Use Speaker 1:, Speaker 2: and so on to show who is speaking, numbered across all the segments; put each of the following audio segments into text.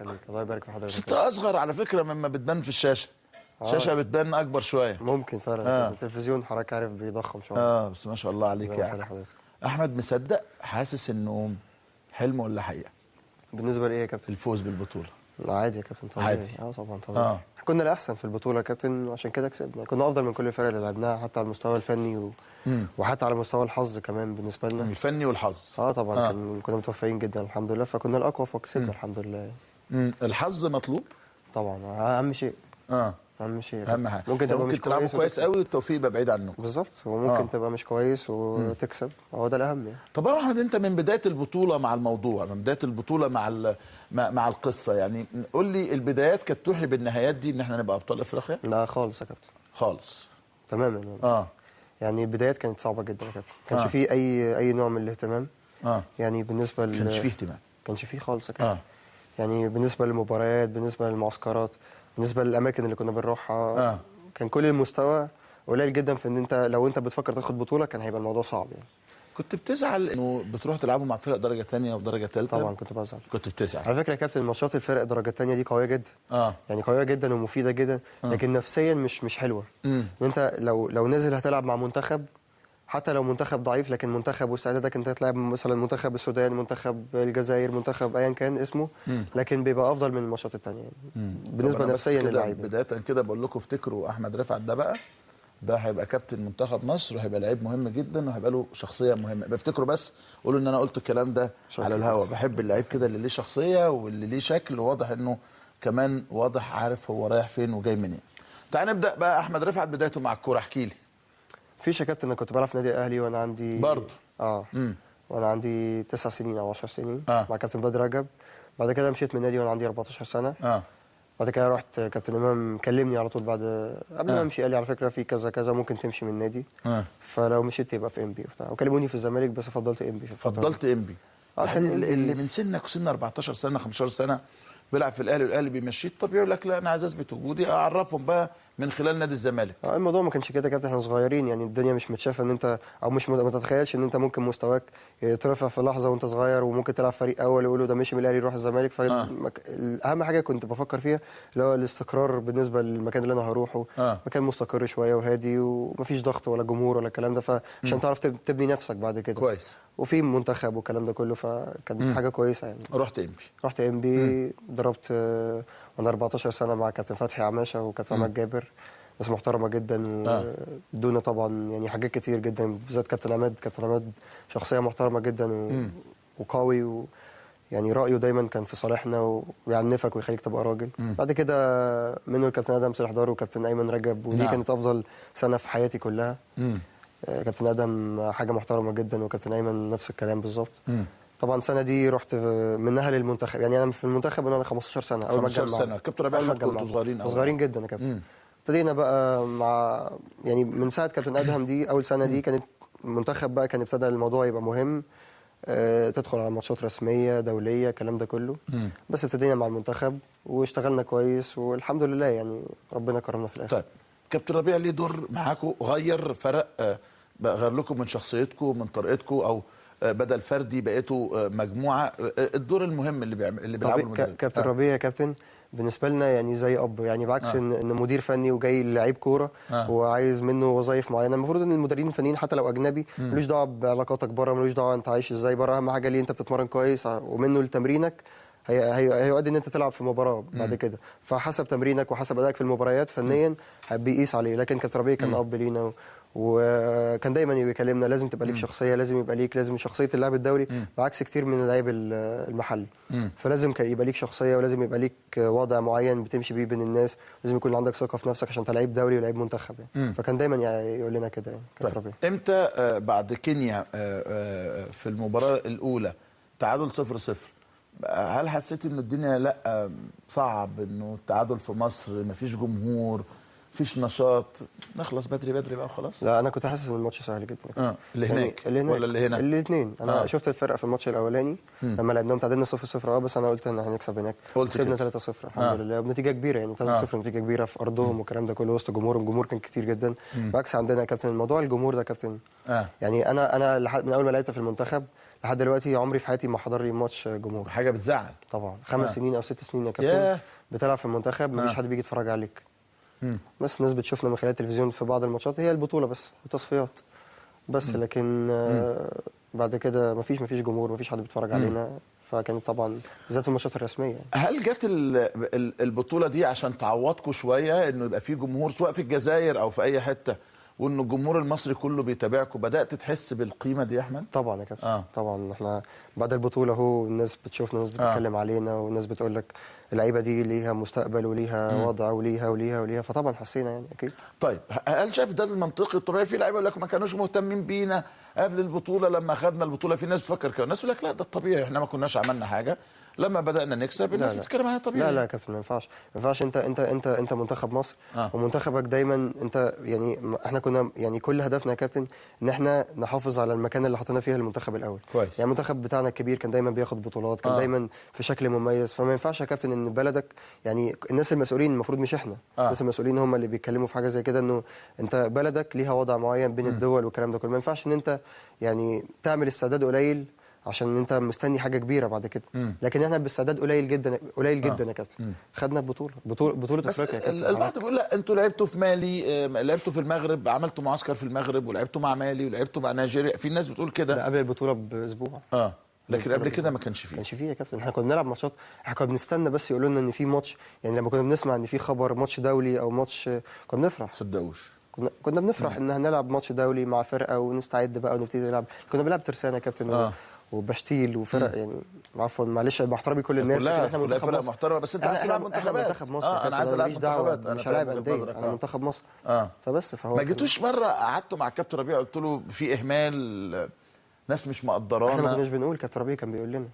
Speaker 1: يخليك، الله يبارك في حضرتك.
Speaker 2: انت اصغر على فكره مما بتبان في الشاشه. الشاشه بتبان اكبر شويه.
Speaker 1: ممكن فعلا. التلفزيون حضرتك عارف بيضخم شويه.
Speaker 2: بس ما شاء الله عليك يعني. احمد مصدق حاسس انه حلم ولا حقيقه؟
Speaker 1: بالنسبه لايه يا كابتن؟
Speaker 2: الفوز بالبطوله.
Speaker 1: لا عادي يا كابتن طبيعي.
Speaker 2: عادي.
Speaker 1: طبعا طبعا. كنا الاحسن في البطوله يا كابتن، عشان كده كسبنا. كنا افضل من كل الفرق اللي لعبناها، حتى على المستوى الفني وحتى على مستوى الحظ كمان بالنسبه لنا.
Speaker 2: الفني والحظ.
Speaker 1: طبعا. كنا متوفقين جدا الحمد لله، فكنا الاقوى فكسبنا الحمد لله.
Speaker 2: الحظ مطلوب
Speaker 1: طبعا، اهم شيء. اهم شيء.
Speaker 2: اهم حاجه.
Speaker 1: ممكن تبقى مش
Speaker 2: تلعبوا كويس قوي والتوفيق يبقى بعيد عنكم.
Speaker 1: بالظبط. وممكن تبقى مش كويس وتكسب، هو ده الاهم يعني.
Speaker 2: طب يا احمد، انت من بدايه البطوله مع الموضوع، من بدايه البطوله مع القصه، يعني قول لي البدايات كانت توحي بالنهايات دي ان احنا نبقى ابطال افريقيا؟
Speaker 1: لا خالص يا كابتن.
Speaker 2: خالص
Speaker 1: تماما يعني. يعني البدايات كانت صعبه جدا يا كابتن، ما كانش فيه اي نوع من الاهتمام. يعني بالنسبه
Speaker 2: ما كانش فيه اهتمام.
Speaker 1: ما كانش فيه خالص يا كابتن. يعني بالنسبه للمباريات، بالنسبه للمعسكرات، بالنسبه للاماكن اللي كنا بنروحها، كان كل المستوى قليل جدا في ان انت لو انت بتفكر تاخد بطوله كان هيبقى الموضوع صعب يعني.
Speaker 2: كنت بتزعل انه بتروح تلعبوا مع فرق درجه ثانيه ودرجه ثالثه؟
Speaker 1: طبعا كنت بزعل.
Speaker 2: كنت بتزعل
Speaker 1: على فكره يا كابتن، ماتشات الفرق الدرجه الثانيه دي قويه جدا. يعني قويه جدا ومفيده جدا، لكن نفسيا مش حلوه. ان انت لو نازل هتلعب مع منتخب، حتى لو منتخب ضعيف، لكن منتخب واستعدادك انت تلعب مثلا منتخب السودان، منتخب الجزائر، منتخب ايا كان اسمه، لكن بيبقى افضل من الماتشات الثانيه يعني. بالنسبه نفسيا للاعيبه.
Speaker 2: بدايه كده بقول لكم افتكروا احمد رفعت ده بقى، ده هيبقى كابتن منتخب مصر، وهيبقى لعيب مهم جدا، وهيبقى له شخصيه مهمه. بفتكروا بس قولوا ان انا قلت الكلام ده على الهوا. بحب اللعيب كده اللي ليه شخصيه واللي ليه شكل واضح، انه كمان واضح عارف هو رايح فين وجاي منين. تعال نبدا بقى. احمد رفعت بدايته مع الكوره، احكي لي.
Speaker 1: فيش يا كابتن، انا كنت بلعب في نادي الاهلي وانا عندي
Speaker 2: برضه
Speaker 1: وانا عندي 9 سنين او 10 سنين مع كابتن بدر رجب. بعد كده مشيت من النادي وانا عندي 14 سنه. بعد كده رحت كابتن امام كلمني على طول قبل ما امشي، قال لي على فكره في كذا كذا ممكن تمشي من النادي. فلو مشيت يبقى في ام بي وبتاع، وكلموني في الزمالك بس فضلت ام بي.
Speaker 2: فضلت ام بي. اللي من سنك وسن 14 سنه 15 سنه بيلعب في الاهلي والاهلي بيمشيه، طب يقول لك لا انا عايز اثبت وجودي، اعرفهم بقى من خلال نادي الزمالك.
Speaker 1: الموضوع ما كانش كده يا كابتن، احنا صغيرين يعني، الدنيا مش متشافه ان انت او مش ما تتخيلش ان انت ممكن مستواك يترفع في لحظه وانت صغير، وممكن تلعب فريق اول يقولوا ده مشي من الاهلي يروح الزمالك. اهم حاجه كنت بفكر فيها اللي هو الاستقرار بالنسبه للمكان اللي انا هروحه. مكان مستقر شويه وهادي ومفيش ضغط ولا جمهور ولا الكلام ده، فعشان تعرف تبني نفسك بعد كده
Speaker 2: كويس.
Speaker 1: وفي منتخب والكلام ده كله، فكانت حاجه كويسه يعني.
Speaker 2: رحت ام
Speaker 1: بي ضربت وانا 14 سنه مع كابتن فتحي عماشه وكابتن عماد جابر، ناس محترمه جدا ودونا طبعا يعني حاجات كتير جدا، بالذات كابتن عماد شخصيه محترمه جدا وقوي يعني رايه دايما كان في صالحنا ويعنفك ويخليك تبقى راجل. بعد كده منه الكابتن ادم صالح دار وكابتن ايمن رجب، ودي كانت افضل سنه في حياتي كلها. كابتن ادم حاجه محترمه جدا، وكابتن ايمن نفس الكلام بالظبط. طبعا السنه دي رحت منها للمنتخب، يعني انا في المنتخب وانا 15 سنه.
Speaker 2: اول ما 15 سنه كابتن ربيع خدكم وانتوا صغيرين قوي.
Speaker 1: صغيرين جدا يا كابتن. ابتدينا بقى مع يعني من ساعه كابتن ادهم دي اول سنه دي كانت المنتخب بقى، كان ابتدى الموضوع يبقى مهم، تدخل على ماتشات رسميه دوليه الكلام ده كله. بس ابتدينا مع المنتخب واشتغلنا كويس والحمد لله يعني ربنا كرمنا في الاخر.
Speaker 2: طيب كابتن ربيع ليه دور معاكم، فرق غير لكم من شخصيتكم من طريقتكم، او بدل فردي بقيتوا مجموعه، الدور المهم اللي بيلعبوا المدرب؟
Speaker 1: كابتن ربيع يا كابتن بالنسبه لنا يعني زي اب، يعني بعكس ان مدير فني وجاي لعيب كوره وعايز منه وظائف معينه. المفروض ان المدربين الفنيين حتى لو اجنبي ملوش دعوه بعلاقاتك بره، ملوش دعوه انت عايش ازاي بره، اهم حاجه ليه انت بتتمرن كويس ومنه لتمرينك هيؤدي ان انت تلعب في مباراه بعد كده، فحسب تمرينك وحسب ادائك في المباريات فنيا بيقيس عليه. لكن كابتن ربيع كان اب لينا وكان دايما يكلمنا لازم تبقى ليك شخصيه، لازم شخصيه اللاعب الدولي بعكس كتير من اللاعب المحلي. فلازم يبقى ليك شخصيه ولازم يبقى ليك وضع معين بتمشي بيه بين الناس، لازم يكون عندك ثقه في نفسك عشان انت لعيب دولي ولاعيب منتخب يعني. فكان دايما يقول لنا كده يعني كابتن ربيع.
Speaker 2: امتى بعد كينيا في المباراه الاولى تعادل 0-0 هل حسيت ان الدنيا لا صعب، انه التعادل في مصر مفيش جمهور مفيش نشاط نخلص بدري بقى وخلاص؟
Speaker 1: لا انا كنت حاسس ان الماتش سهل جدا.
Speaker 2: اللي هناك ولا اللي هنا؟
Speaker 1: الاثنين. انا شفت الفرقه في الماتش الاولاني لما لعبناهم تعادلنا 0-0 بس انا قلت ان هنكسب هناك، كسبنا 3-0 الحمد لله بنتيجه كبيره يعني 3-0 نتيجه كبيره في ارضهم والكلام ده كله وسط جمهورهم. الجمهور كان كتير جدا بالعكس عندنا يا كابتن الموضوع الجمهور ده كابتن يعني انا من اول ما لعبت في المنتخب لحد دلوقتي عمري في حياتي ما حضر لي ماتش جمهور.
Speaker 2: حاجه بتزعل
Speaker 1: طبعا 5 سنين او 6 سنين يا
Speaker 2: ياه.
Speaker 1: كابتن بتلعب في المنتخب مفيش حد بيجي يتفرج عليك. بس الناس بتشوفنا من خلال التلفزيون في بعض الماتشات، هي البطوله بس وتصفيات بس. لكن بعد كده مفيش جمهور، مفيش حد بيتفرج علينا. فكانت طبعا بالذات في الماتشات الرسميه يعني.
Speaker 2: هل جت البطوله دي عشان تعوضكم شويه انه يبقى في جمهور سواء في الجزائر او في اي حته، وانه الجمهور المصري كله بيتابعكم، بدات تحس بالقيمه دي يا احمد؟
Speaker 1: طبعا يا كابتن. طبعا احنا بعد البطوله اهو الناس بتشوفنا والناس بتتكلم علينا، والناس بتقول لك اللعيبه دي ليها مستقبل وليها وضع وليها، فطبعا حسينا يعني اكيد.
Speaker 2: طيب هل شايف ده المنطقي الطبيعي؟ في لعيبه يقول لك ما كانوش مهتمين بينا قبل البطوله، لما خدنا البطوله في ناس بتفكر كده، ناس يقول لك لا ده الطبيعي، احنا ما كناش عملنا حاجه، لما بدانا نكسب الناس بتتكلم عليها طبيعي.
Speaker 1: لا يا كابتن ما ينفعش. انت منتخب مصر ومنتخبك دايما انت يعني احنا كنا يعني كل هدفنا يا كابتن ان احنا نحافظ على المكان اللي حطينا فيه المنتخب الاول.
Speaker 2: كويس.
Speaker 1: يعني المنتخب بتاعنا الكبير كان دايما بياخد بطولات، كان دايما في شكل مميز. فما ينفعش يا كابتن ان بلدك يعني الناس المسؤولين المفروض مش احنا الناس المسؤولين هم اللي بيتكلموا في حاجه زي كده، انه انت بلدك ليها وضع معين بين الدول والكلام ده كله. ما ينفعش ان انت يعني تعمل استعداد قليل عشان انت مستني حاجه كبيره بعد كده. لكن احنا باستعداد قليل جدا يا كابتن خدنا بطوله افريقيا يا كابتن.
Speaker 2: البعض بيقول لا انتوا لعبتوا في مالي، لعبتوا في المغرب، عملتوا معسكر في المغرب، ولعبتوا مع مالي، ولعبتوا مع نيجيريا، في ناس بتقول كده.
Speaker 1: ده قبل البطوله باسبوع.
Speaker 2: لكن قبل كده ما كانش فيه
Speaker 1: يا كابتن. احنا كنا بنلعب ماتشات، احنا كنا بنستنى بس يقولوا لنا ان في ماتش. يعني لما كنا بنسمع ان في خبر ماتش دولي او ماتش كنا بنفرح.
Speaker 2: تصدقوش
Speaker 1: كنا بنفرح ان هنلعب ماتش دولي مع فرقه ونستعد بقى ونبتدي نلعب. كنا بنلعب ترسانه يا كابتن وبشتيل وفرق يعني عفوا معلش مع احترامي كل الناس،
Speaker 2: لكن احنا منتخب فرق محترمه. بس انت عايز تلعب منتخبات.
Speaker 1: منتخب مصر
Speaker 2: انا عايز العب منتخبات،
Speaker 1: مش هلاعب انديه، انا منتخب مصر. فبس فهو
Speaker 2: ما جيتوش مره قعدتوا مع الكابتن ربيع قلت له في اهمال، ناس مش مقدرانا؟
Speaker 1: احنا ما كناش بنقول، كابتن ربيع كان بيقول لنا.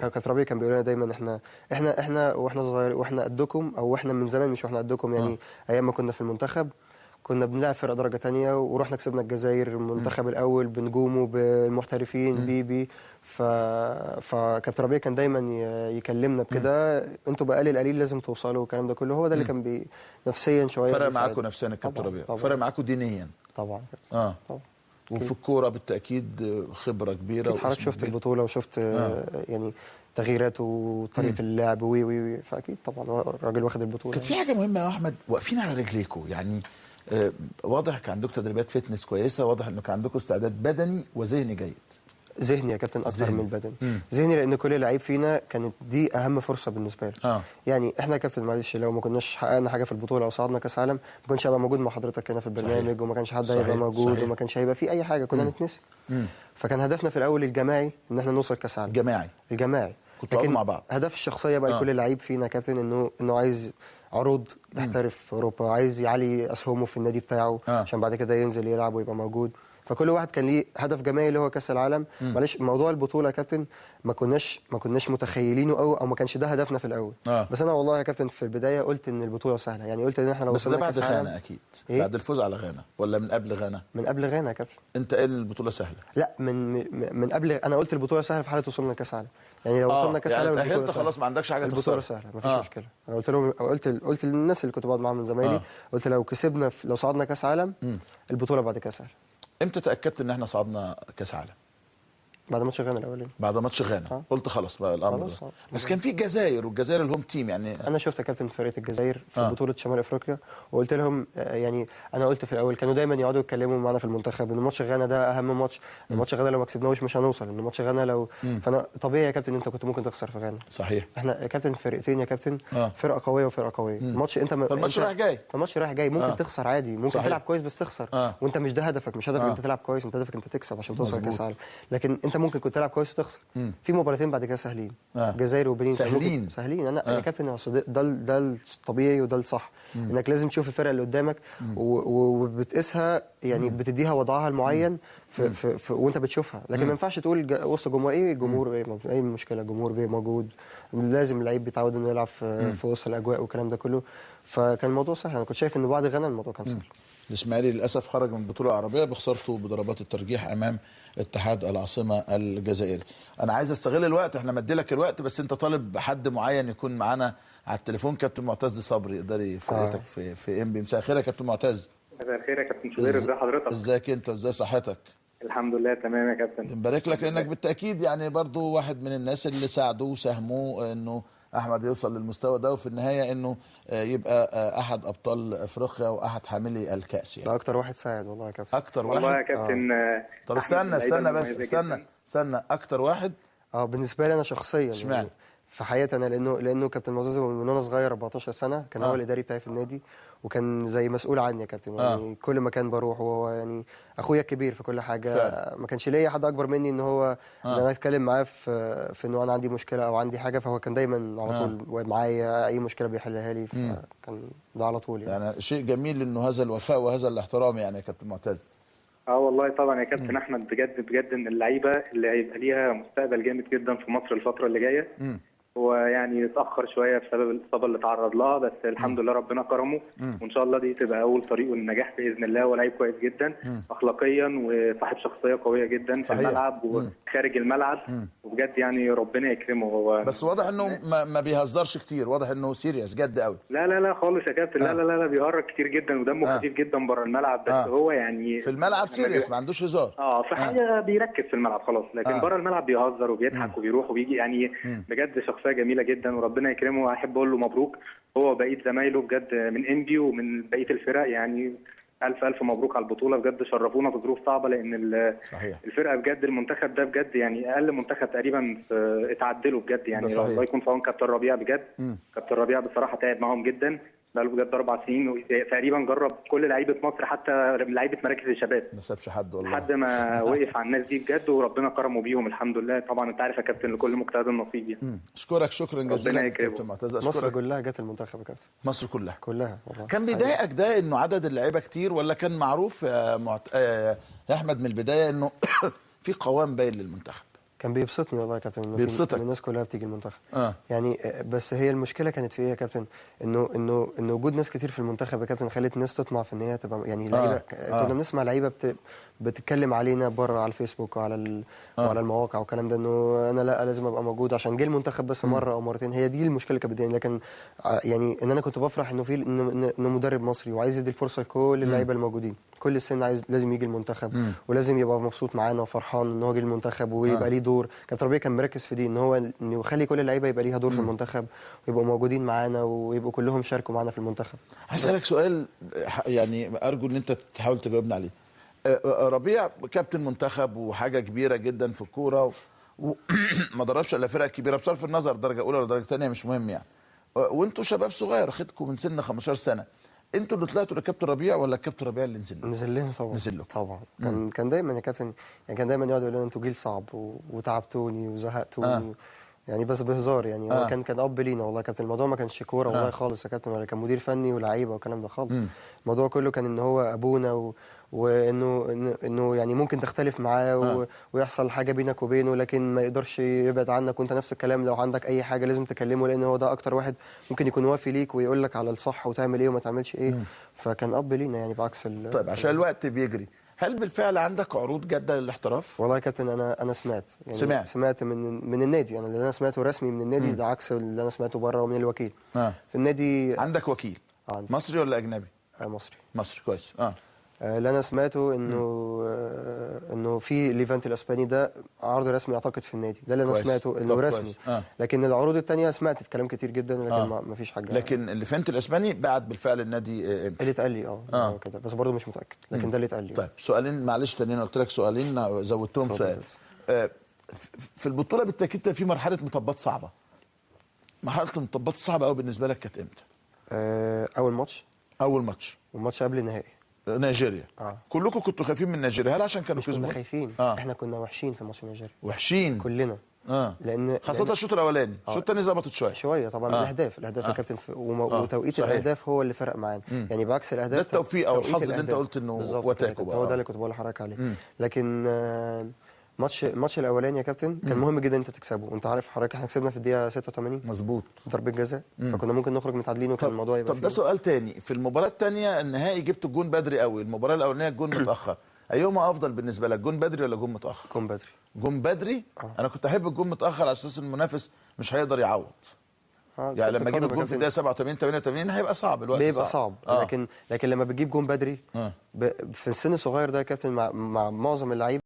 Speaker 1: كابتن ربيع كان بيقول لنا دايما احنا واحنا صغيرين واحنا قدكم، او احنا من زمان مش واحنا قدكم يعني. ايام ما كنا في المنتخب كنا بنلعب فرق درجه ثانيه، ورحنا كسبنا الجزائر المنتخب الاول بنجومه بالمحترفين بي فكابتن ربيع كان دايما يكلمنا بكده، انتوا بقى القليل لازم توصلوا والكلام ده كله. هو ده اللي كان نفسيا شويه
Speaker 2: فرق معاكم نفسيا الكابتن ربيع، فرق معاكم دينيا
Speaker 1: طبعا.
Speaker 2: طبعا. وفي الكوره بالتاكيد خبره كبيره.
Speaker 1: حضرتك شفت البطوله وشفت يعني تغييراته وطريقه اللعب وي فاكيد طبعا الراجل واخد البطوله.
Speaker 2: كانت في حاجه مهمه يا احمد، واقفين على رجليكم يعني. واضح كان عندكم تدريبات فتنس كويسه، واضح انه كان عندكم استعداد بدني وذهني جيد.
Speaker 1: ذهني يا كابتن اكتر من بدني. ذهني لان كل لعيب فينا كانت دي اهم فرصه بالنسبه له. يعني احنا يا كابتن معلش لو ما كناش حققنا حاجه في البطوله او صعدنا كاس عالم ما كناش هبقى موجود مع حضرتك هنا في البرنامج، وما كانش حد هيبقى موجود، وما كانش هيبقى في اي حاجه، كنا نتنسي. فكان هدفنا في الاول الجماعي ان احنا نوصل كاس عالم. الجماعي
Speaker 2: كنتوا مع بعض.
Speaker 1: هدف الشخصيه بقى لكل لعيب فينا يا كابتن انه عايز عروض يحترف في اوروبا، عايز يعلي اسهمه في النادي بتاعه عشان بعد كده ينزل يلعب ويبقى موجود. فكل واحد كان ليه هدف جماعي اللي هو كاس العالم. معلش موضوع البطوله يا كابتن ما كناش متخيلينه او ما كانش ده هدفنا في الاول. بس انا والله يا كابتن في البدايه قلت ان البطوله سهله، يعني قلت ان احنا لو
Speaker 2: وصلنا كاس العالم. بس ده بعد غانا اكيد. بعد الفوز على غانا ولا من قبل غانا؟
Speaker 1: من قبل غانا يا كابتن.
Speaker 2: انت قايل البطوله سهله؟
Speaker 1: لا من قبل. انا قلت البطوله سهله في حاله وصولنا كاس العالم. يعني لو وصلنا كاس العالم
Speaker 2: يعني انت خلاص ما عندكش حاجه تخسرها.
Speaker 1: البطوله سهله مفيش مشكله. انا قلت لهم قلت للناس اللي كنت بقعد معاهم من زمايلي قلت لو كسبنا لو صعدنا كاس عالم البطوله بعد كده سهله.
Speaker 2: امتى تاكدت ان احنا صعدنا كاس عالم؟
Speaker 1: بعد ماتش غانا الاولاني.
Speaker 2: بعد ماتش غانا قلت خلاص بقى الامر ده. بس كان في الجزائر، والجزائر الهوم تيم يعني.
Speaker 1: انا شفت يا كابتن فرقه الجزائر في بطوله شمال افريقيا وقلت لهم يعني انا قلت في الاول كانوا دايما يقعدوا يتكلموا معانا في المنتخب ان ماتش غانا ده اهم ماتش. ماتش غانا لو ما كسبناهوش مش هنوصل، ان ماتش غانا لو فانا طبيعي يا كابتن انت كنت ممكن تخسر في غانا.
Speaker 2: صحيح.
Speaker 1: احنا يا كابتن فرقتين يا كابتن فرقه قويه وفرقه قويه. الماتش انت
Speaker 2: الماتش رايح جاي.
Speaker 1: الماتش رايح جاي ممكن تخسر عادي، ممكن تلعب كويس بس تخسر. وانت مش ده هدفك، مش هدفك انت تلعب كويس، انت هدفك انت تكسب عشان توصل كاس العالم. لكن انت ممكن كنت تلعب كويس وتخسر. في مباراتين بعد كده سهلين. الجزائر وبنين سهلين. انا يا كابتن ده الطبيعي وده الصح. انك لازم تشوف الفرقه اللي قدامك وبتقيسها يعني بتديها وضعها المعين في وانت بتشوفها. لكن ما ينفعش تقول وسط جمهور اي مشكله الجمهور موجود، لازم اللعيب بيتعود انه يلعب في وسط الاجواء والكلام ده كله. فكان الموضوع سهل. انا كنت شايف ان بعد غانا الموضوع كان سهل.
Speaker 2: الاسماعيلي للاسف خرج من البطوله العربيه بخسارته بضربات الترجيح امام اتحاد العاصمه الجزائري. انا عايز استغل الوقت، احنا مدي لك الوقت، بس انت طالب حد معين يكون معانا على التليفون. كابتن معتز صبري يقدر يفرقتك في ام بي. مساء الخير يا كابتن معتز.
Speaker 3: مساء الخير يا كابتن شوبير، ازي حضرتك؟
Speaker 2: ازيك انت؟ ازاي صحتك؟
Speaker 3: الحمد لله تمام يا كابتن.
Speaker 2: نبارك لك لانك بالتاكيد يعني برضو واحد من الناس اللي ساعدوه وساهموه انه احمد يوصل للمستوى ده، وفي النهايه انه يبقى احد ابطال افريقيا واحد حاملي الكاس
Speaker 1: ده
Speaker 2: يعني.
Speaker 1: اكتر واحد ساعد والله يا كابتن.
Speaker 2: اكتر
Speaker 3: والله يا
Speaker 2: واحد.
Speaker 3: كابتن
Speaker 2: طب
Speaker 3: أحمد
Speaker 2: استنى
Speaker 3: من
Speaker 2: بس
Speaker 3: اللعيبة
Speaker 2: استنى
Speaker 3: المميزة جداً.
Speaker 2: استنى اكتر واحد.
Speaker 1: بالنسبه لي انا شخصيا
Speaker 2: اشمعنى؟
Speaker 1: يعني في حياتي انا، لانه كابتن معتز من وانا صغير 14 سنه كان هو الاداري بتاعي في النادي، وكان زي مسؤول عني يا كابتن يعني. كل مكان بروح وهو يعني اخويا الكبير في كل حاجه
Speaker 2: فعلا.
Speaker 1: ما كانش ليا حد اكبر مني ان هو ان انا اتكلم معاه في انه انا عندي مشكله او عندي حاجه، فهو كان دايما على طول معايا، اي مشكله بيحلها لي، فكان ده على طول
Speaker 2: يعني شيء جميل انه هذا الوفاء وهذا الاحترام يعني يا كابتن معتز.
Speaker 3: والله طبعا يا كابتن احمد، بجد بجد من اللعيبه اللي هيبقى ليها مستقبل جامد جدا في مصر الفتره اللي جايه. هو يعني اتاخر شويه بسبب الاصابه اللي تعرض لها، بس الحمد لله ربنا كرمه، وان شاء الله دي تبقى اول طريقه للنجاح باذن الله. هو لعيب كويس جدا اخلاقيا وصاحب شخصيه قويه جدا في الملعب وخارج الملعب، وبجد يعني ربنا يكرمه. هو
Speaker 2: بس واضح انه ما بيهزرش كتير، واضح انه سيريس جد قوي.
Speaker 3: لا لا لا خالص يا كابتن. لا لا لا بيهرج كتير جدا ودمه خفيف جدا بره الملعب، بس هو يعني
Speaker 2: في الملعب سيريس ما عندوش هزار.
Speaker 3: في حاجه بيركز في الملعب خلاص، لكن بره الملعب بيهزر وبيضحك وبيروح وبيجي يعني. بجد شخصيه جميله جدا وربنا يكرمه. احب اقول له مبروك هو وبقيه زمايله بجد من انبي ومن بقيه الفرق يعني. الف الف مبروك على البطوله، بجد شرفونا في ظروف صعبه، لان
Speaker 2: صحيح.
Speaker 3: الفرقه بجد المنتخب ده بجد يعني اقل منتخب تقريبا اتعدلوا بجد يعني. الله يكون في عون كابتن ربيع بجد. كابتن ربيع بصراحه تعب معاهم جدا، بقاله بجد 4 سنين تقريبا، جرب كل لعيبه مصر حتى لعيبه مراكز الشباب،
Speaker 2: ما سابش حد والله
Speaker 3: لحد ما وقف على الناس دي بجد، وربنا كرمه بيهم الحمد لله. طبعا انت عارف يا كابتن لكل مجتهد نصيب يعني.
Speaker 2: اشكرك شكرا جزيلا كابتن معتز.
Speaker 1: مصر كلها جت المنتخب يا كابتن.
Speaker 2: مصر كلها
Speaker 1: والله.
Speaker 2: كان بيضايقك ده انه عدد اللعيبه كتير، ولا كان معروف يا احمد من البدايه انه في قوام باين للمنتخب؟
Speaker 1: كان بيبسطني والله يا كابتن،
Speaker 2: بيبسطك
Speaker 1: الناس كلها بتيجي المنتخب. يعني بس هي المشكله كانت في ايه يا كابتن؟ انه وجود ناس كتير في المنتخب يا كابتن خلت الناس تطمع في ان هي تبقى يعني لعيبه. كنا بنسمع لعيبه بتتكلم علينا بره على الفيسبوك وعلى وعلى المواقع والكلام ده، انه انا لا لازم ابقى موجود عشان جه المنتخب بس مره او مرتين. هي دي المشكله اللي كانت بتضايقني، لكن يعني ان انا كنت بفرح انه في انه مدرب مصري وعايز يدي الفرصه لكل اللعيبه الموجودين. كل السن عايز لازم يجي المنتخب ولازم يبقى مبسوط معانا وفرحان ان هو جه المنتخب ويبقى ليه دور. كابتن ربيع كان مركز في دي، ان هو انه يخلي كل اللعيبه يبقى ليها دور في المنتخب ويبقوا موجودين معانا ويبقوا كلهم شاركوا معانا في المنتخب.
Speaker 2: هسألك سؤال يعني ارجو ان انت تحاول تجاوبنا عليه. ربيع كابتن منتخب وحاجه كبيره جدا في الكوره، وما دربش الا فرق كبيره بصرف النظر درجه اولى ولا درجه ثانيه مش مهم يعني. وانتوا شباب صغير خدكم من سن 15 سنه، انتوا اللي طلعتوا لكابتن ربيع ولا الكابتن ربيع اللي نزل؟
Speaker 1: نزل لنا طبعا.
Speaker 2: نزل له
Speaker 1: طبعا. كان دايما يا كابتن يعني، كان دايما يقعد يقول لنا انتوا جيل صعب وتعبتوني وزهقتوني يعني، بس بهزار يعني. هو كان اب لينا والله يا كابتن. الموضوع ما كانش كوره والله خالص يا كابتن، ولا كان مدير فني ولاعيبه والكلام ده خالص. الموضوع كله كان ان هو ابونا وانه يعني ممكن تختلف معاه ويحصل حاجه بينك وبينه، لكن ما يقدرش يبعد عنك. وانت نفس الكلام، لو عندك اي حاجه لازم تكلمه، لان هو ده اكتر واحد ممكن يكون وافي ليك ويقول لك على الصح وتعمل ايه وما تعملش ايه. فكان اب لينا يعني بعكس
Speaker 2: طيب عشان الوقت بيجري، هل بالفعل عندك عروض جاده للاحتراف؟
Speaker 1: والله يا كابتن انا سمعت يعني سمعت من النادي. انا اللي انا سمعته رسمي من النادي ده عكس اللي انا سمعته بره ومن الوكيل. في النادي
Speaker 2: عندك وكيل مصري ولا اجنبي؟ مصري كويس.
Speaker 1: اللي انا سمعته انه في ليفانت الاسباني ده عرض رسمي اعتقد في النادي ده اللي انا سمعته انه رسمي. لكن العروض الثانيه سمعت في كلام كتير جدا، لكن ما فيش حاجه.
Speaker 2: لكن الليفانت الاسباني بعد بالفعل النادي
Speaker 1: اللي اتقال لي كده، بس برضه مش متاكد، لكن ده اللي اتقال لي.
Speaker 2: طيب سؤالين معلش تانيين، قلت لك سؤالين زودتهم سؤال. في البطوله بالتاكيد في مرحله مطبات صعبه. مرحله المطبات الصعبه قوي بالنسبه لك كانت امتى؟ اول ماتش
Speaker 1: والماتش قبل النهائي
Speaker 2: نيجيريا. كلكم كنتوا خايفين من نيجيريا، هل عشان كانوا كسبوا؟
Speaker 1: كنا خايفين. احنا كنا وحشين في ماتش نيجيريا،
Speaker 2: وحشين
Speaker 1: كلنا. لان
Speaker 2: خاصه الشوط الاولاني. الشوط الثاني ظبطت شويه
Speaker 1: طبعا. الاهداف يا كابتن وتوقيت الاهداف هو اللي فرق معانا. يعني بعكس الاهداف
Speaker 2: ده التوفيق او الحظ اللي انت قلت انه وتاكو
Speaker 1: هو ده اللي كنت بقول لحضرتك عليه. لكن الماتش الاولاني يا كابتن كان مهم جدا انت تكسبه. وانت عارف حضرتك احنا كسبنا في الدقيقه 86
Speaker 2: مظبوط
Speaker 1: ضربه جزاء، فكنا ممكن نخرج متعادلين وكان الموضوع يبقى.
Speaker 2: طب ده سؤال تاني. في المباراه الثانيه النهائي جبت الجون بدري قوي، المباراه الاولانيه الجون متاخر، ايهما افضل بالنسبه لك، جون بدري ولا جون متاخر؟
Speaker 1: جون بدري.
Speaker 2: انا كنت احب الجون متاخر على اساس المنافس مش هيقدر يعوض. يعني لما اجيب الجون في الدقيقه 87 88 هيبقى صعب، الوقت
Speaker 1: بيبقى صعب. لكن لما بتجيب جون بدري في السن الصغير ده يا كابتن مع معظم اللعيبه